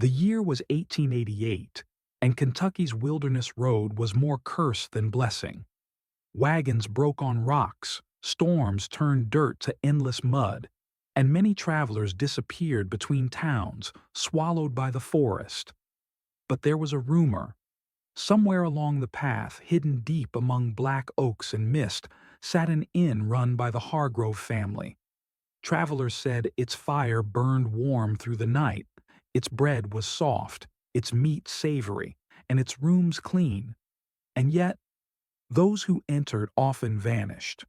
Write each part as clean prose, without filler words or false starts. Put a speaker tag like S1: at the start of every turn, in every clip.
S1: The year was 1888, and Kentucky's wilderness road was more curse than blessing. Wagons broke on rocks, storms turned dirt to endless mud, and many travelers disappeared between towns, swallowed by the forest. But there was a rumor. Somewhere along the path, hidden deep among black oaks and mist, sat an inn run by the Hargrove family. Travelers said its fire burned warm through the night, its bread was soft, its meat savory, and its rooms clean. And yet, those who entered often vanished.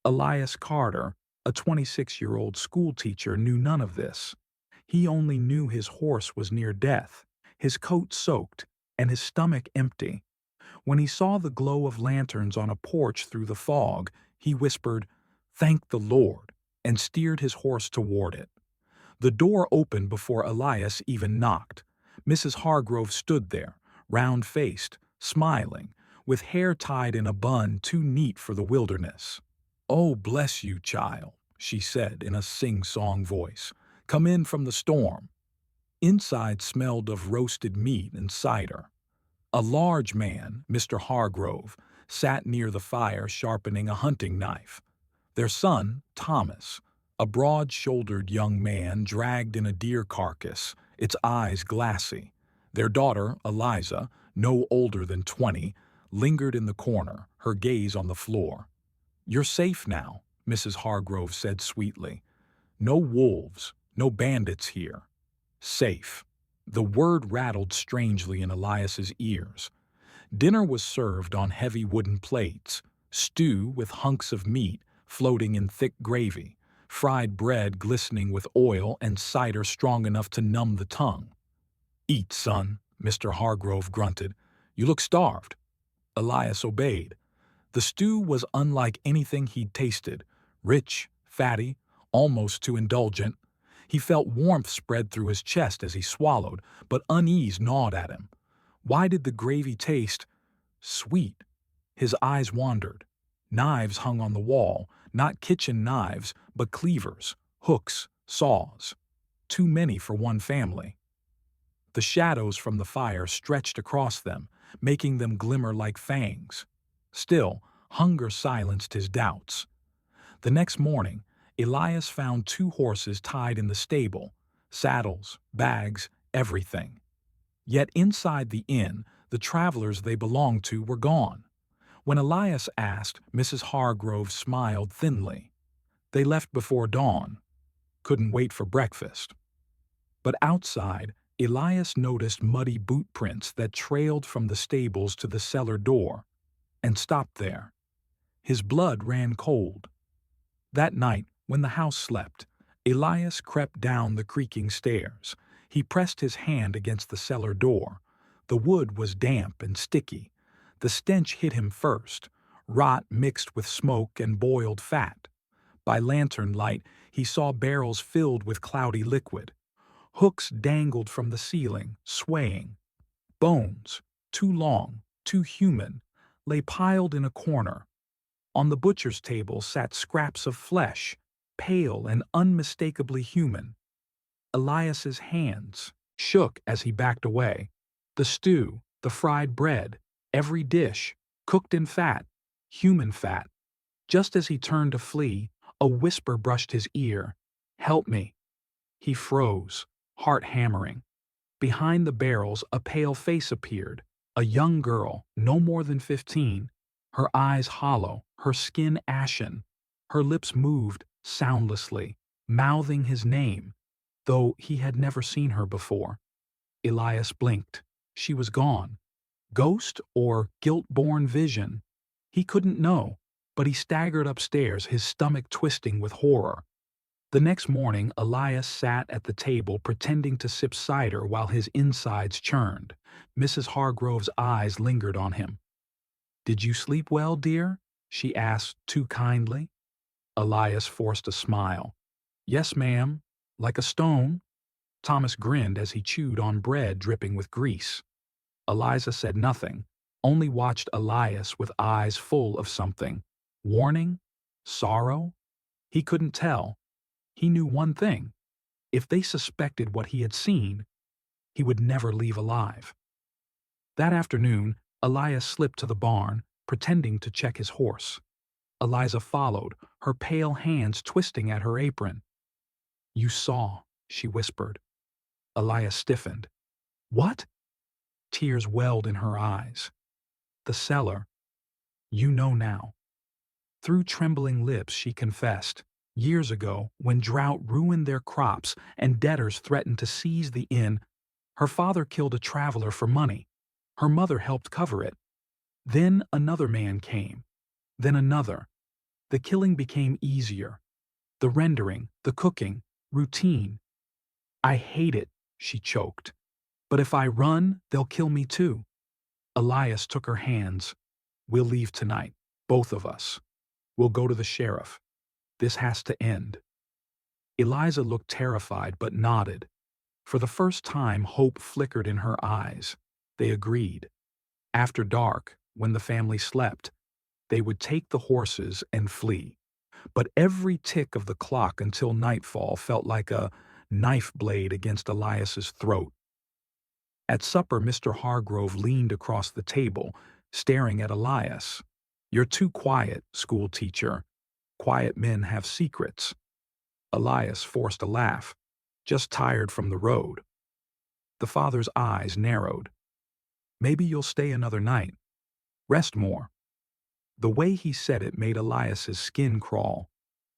S1: Elias Carter, a 26-year-old schoolteacher, knew none of this. He only knew his horse was near death, his coat soaked, and his stomach empty. When he saw the glow of lanterns on a porch through the fog, he whispered, "Thank the Lord," and steered his horse toward it. The door opened before Elias even knocked. Mrs. Hargrove stood there, round-faced, smiling, with hair tied in a bun too neat for the wilderness. "Oh, bless you, child," she said in a sing-song voice. "Come in from the storm." Inside smelled of roasted meat and cider. A large man, Mr. Hargrove, sat near the fire sharpening a hunting knife. Their son, Thomas, a broad-shouldered young man dragged in a deer carcass, its eyes glassy. Their daughter, Eliza, no older than 20, lingered in the corner, her gaze on the floor. "You're safe now," Mrs. Hargrove said sweetly. "No wolves, no bandits here. Safe." The word rattled strangely in Elias's ears. Dinner was served on heavy wooden plates, stew with hunks of meat floating in thick gravy, fried bread glistening with oil, and cider strong enough to numb the tongue. "Eat, son," Mr. Hargrove grunted. "You look starved." Elias obeyed. The stew was unlike anything he'd tasted, rich, fatty, almost too indulgent. He felt warmth spread through his chest as he swallowed, but unease gnawed at him. Why did the gravy taste sweet? His eyes wandered. Knives hung on the wall, not kitchen knives, but cleavers, hooks, saws. Too many for one family. The shadows from the fire stretched across them, making them glimmer like fangs. Still, hunger silenced his doubts. The next morning, Elias found 2 horses tied in the stable, saddles, bags, everything. Yet inside the inn, the travelers they belonged to were gone. When Elias asked, Mrs. Hargrove smiled thinly. They left before dawn. Couldn't wait for breakfast. But outside, Elias noticed muddy boot prints that trailed from the stables to the cellar door, and stopped there. His blood ran cold. That night, when the house slept, Elias crept down the creaking stairs. He pressed his hand against the cellar door. The wood was damp and sticky. The stench hit him first, rot mixed with smoke and boiled fat. By lantern light, he saw barrels filled with cloudy liquid. Hooks dangled from the ceiling, swaying. Bones, too long, too human, lay piled in a corner. On the butcher's table sat scraps of flesh, pale and unmistakably human. Elias's hands shook as he backed away. The stew, the fried bread, every dish, cooked in fat, human fat. Just as he turned to flee, a whisper brushed his ear. "Help me." He froze, heart hammering. Behind the barrels, a pale face appeared, a young girl, no more than 15, her eyes hollow, her skin ashen. Her lips moved soundlessly, mouthing his name, though he had never seen her before. Elias blinked. She was gone. Ghost or guilt-born vision? He couldn't know, but he staggered upstairs, his stomach twisting with horror. The next morning, Elias sat at the table pretending to sip cider while his insides churned. Mrs. Hargrove's eyes lingered on him. "Did you sleep well, dear?" she asked too kindly. Elias forced a smile. "Yes, ma'am. Like a stone." Thomas grinned as he chewed on bread dripping with grease. Eliza said nothing, only watched Elias with eyes full of something. Warning? Sorrow? He couldn't tell. He knew one thing. If they suspected what he had seen, He would never leave alive. That afternoon, Elias slipped to the barn, pretending to check his horse. Eliza followed, her pale hands twisting at her apron. "You saw," she whispered. Elias stiffened. "What?" Tears welled in her eyes. "The cellar. You know now." Through trembling lips she confessed. Years ago, when drought ruined their crops and debtors threatened to seize the inn, her father killed a traveler for money. Her mother helped cover it. Then another man came. Then another. The killing became easier. The rendering, the cooking, routine. "I hate it," she choked. "But if I run, they'll kill me too." Elias took her hands. "We'll leave tonight, both of us. We'll go to the sheriff. This has to end." Eliza looked terrified but nodded. For the first time, hope flickered in her eyes. They agreed. After dark, when the family slept, they would take the horses and flee. But every tick of the clock until nightfall felt like a knife blade against Elias's throat. At supper, Mr. Hargrove leaned across the table, staring at Elias. "You're too quiet, school teacher. Quiet men have secrets." Elias forced a laugh, "Just tired from the road." The father's eyes narrowed. "Maybe you'll stay another night. Rest more." The way he said it made Elias's skin crawl.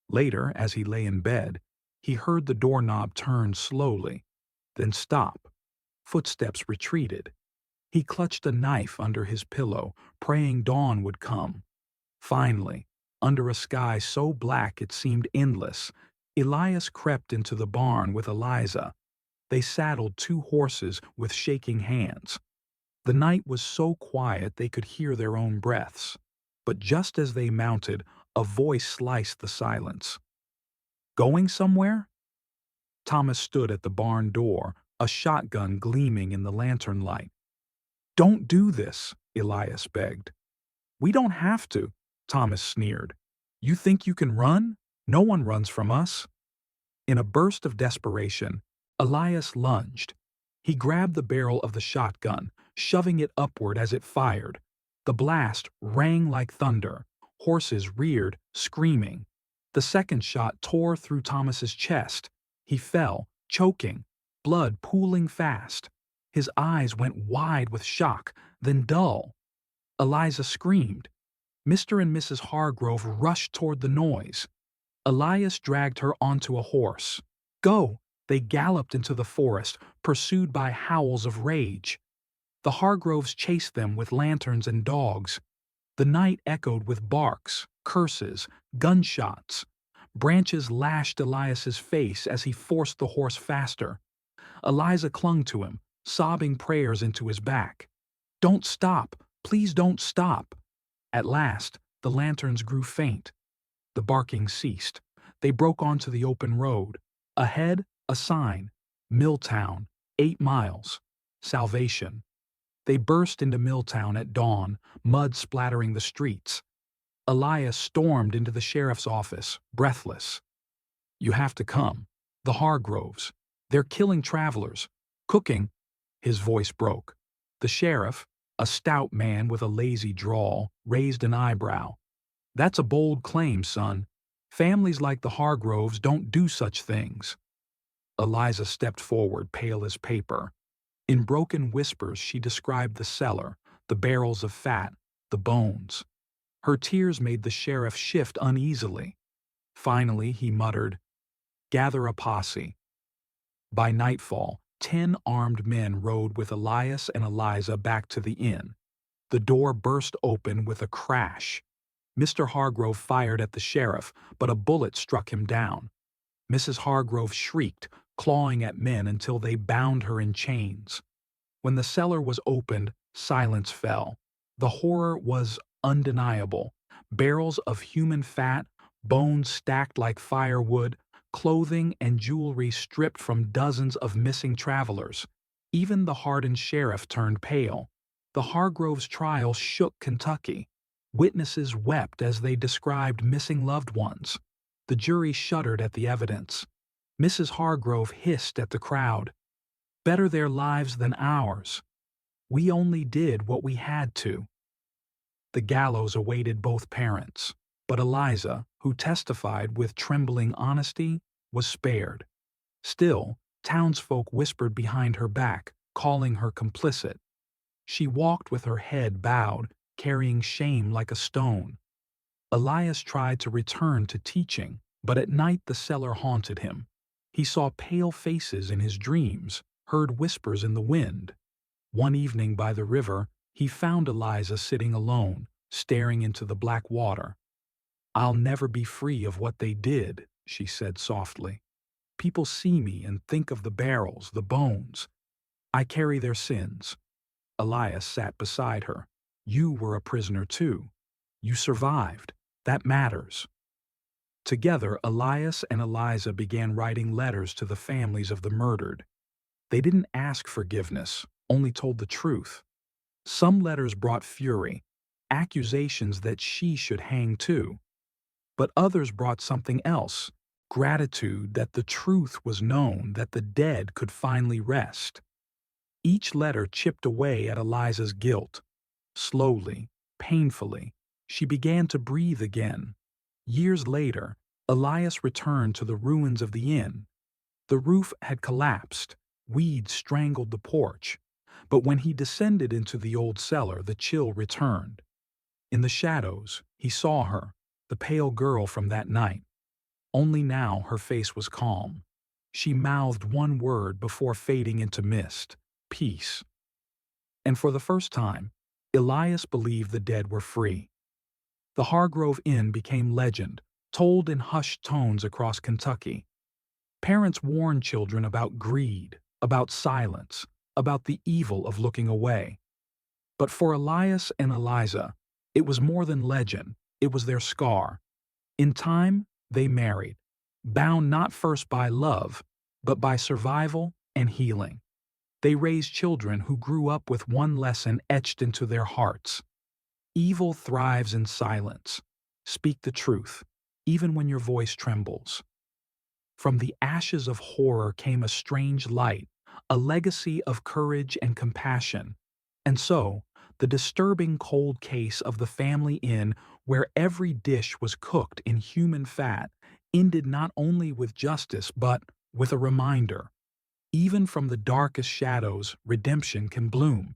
S1: Later, as he lay in bed, he heard the doorknob turn slowly, then stop. Footsteps retreated. He clutched a knife under his pillow, praying dawn would come. Finally, under a sky so black it seemed endless, Elias crept into the barn with Eliza. They saddled 2 horses with shaking hands. The night was so quiet they could hear their own breaths. But just as they mounted, a voice sliced the silence. "Going somewhere?" Thomas stood at the barn door, a shotgun gleaming in the lantern light. "Don't do this," Elias begged. "We don't have to," Thomas sneered. "You think you can run? No one runs from us." In a burst of desperation, Elias lunged. He grabbed the barrel of the shotgun, shoving it upward as it fired. The blast rang like thunder. Horses reared, screaming. The second shot tore through Thomas's chest. He fell, choking, blood pooling fast. His eyes went wide with shock, then dull. Eliza screamed. Mr. and Mrs. Hargrove rushed toward the noise. Elias dragged her onto a horse. "Go!" They galloped into the forest, pursued by howls of rage. The Hargroves chased them with lanterns and dogs. The night echoed with barks, curses, gunshots. Branches lashed Elias's face as he forced the horse faster. Eliza clung to him, sobbing prayers into his back. "Don't stop! Please don't stop!" At last, the lanterns grew faint. The barking ceased. They broke onto the open road. Ahead, a sign. "Milltown, 8 miles. Salvation." They burst into Milltown at dawn, mud splattering the streets. Elias stormed into the sheriff's office, breathless. "You have to come. The Hargroves. They're killing travelers. Cooking." His voice broke. The sheriff, a stout man with a lazy drawl, raised an eyebrow. "That's a bold claim, son. Families like the Hargroves don't do such things." Eliza stepped forward, pale as paper. In broken whispers she described the cellar, the barrels of fat, the bones. Her tears made the sheriff shift uneasily. Finally he muttered, "Gather a posse." By nightfall, 10 armed men rode with Elias and Eliza back to the inn. The door burst open with a crash. Mr. Hargrove fired at the sheriff, but a bullet struck him down. Mrs. Hargrove shrieked, clawing at men until they bound her in chains. When the cellar was opened, silence fell. The horror was undeniable. Barrels of human fat, bones stacked like firewood, clothing and jewelry stripped from dozens of missing travelers. Even the hardened sheriff turned pale. The Hargroves' trial shook Kentucky. Witnesses wept as they described missing loved ones. The jury shuddered at the evidence. Mrs. Hargrove hissed at the crowd. Better their lives than ours. We only did what we had to. The gallows awaited both parents, but Eliza, who testified with trembling honesty, was spared. Still, townsfolk whispered behind her back, calling her complicit. She walked with her head bowed, carrying shame like a stone. Elias tried to return to teaching, but at night the cellar haunted him. He saw pale faces in his dreams, heard whispers in the wind. One evening by the river, he found Eliza sitting alone, staring into the black water. "I'll never be free of what they did," she said softly. "People see me and think of the barrels, the bones. I carry their sins." Elias sat beside her. "You were a prisoner too. You survived. That matters." Together, Elias and Eliza began writing letters to the families of the murdered. They didn't ask forgiveness, only told the truth. Some letters brought fury, accusations that she should hang too. But others brought something else, gratitude that the truth was known, that the dead could finally rest. Each letter chipped away at Eliza's guilt. Slowly, painfully, she began to breathe again. Years later, Elias returned to the ruins of the inn. The roof had collapsed, weeds strangled the porch, but when he descended into the old cellar, the chill returned. In the shadows, he saw her, the pale girl from that night. Only now her face was calm. She mouthed one word before fading into mist: peace. And for the first time, Elias believed the dead were free. The Hargrove Inn became legend, told in hushed tones across Kentucky. Parents warned children about greed, about silence, about the evil of looking away. But for Elias and Eliza, it was more than legend, it was their scar. In time, they married, bound not first by love, but by survival and healing. They raised children who grew up with one lesson etched into their hearts: evil thrives in silence. Speak the truth, even when your voice trembles. From the ashes of horror came a strange light, a legacy of courage and compassion. And so, the disturbing cold case of the family inn, where every dish was cooked in human fat, ended not only with justice but with a reminder. Even from the darkest shadows, redemption can bloom.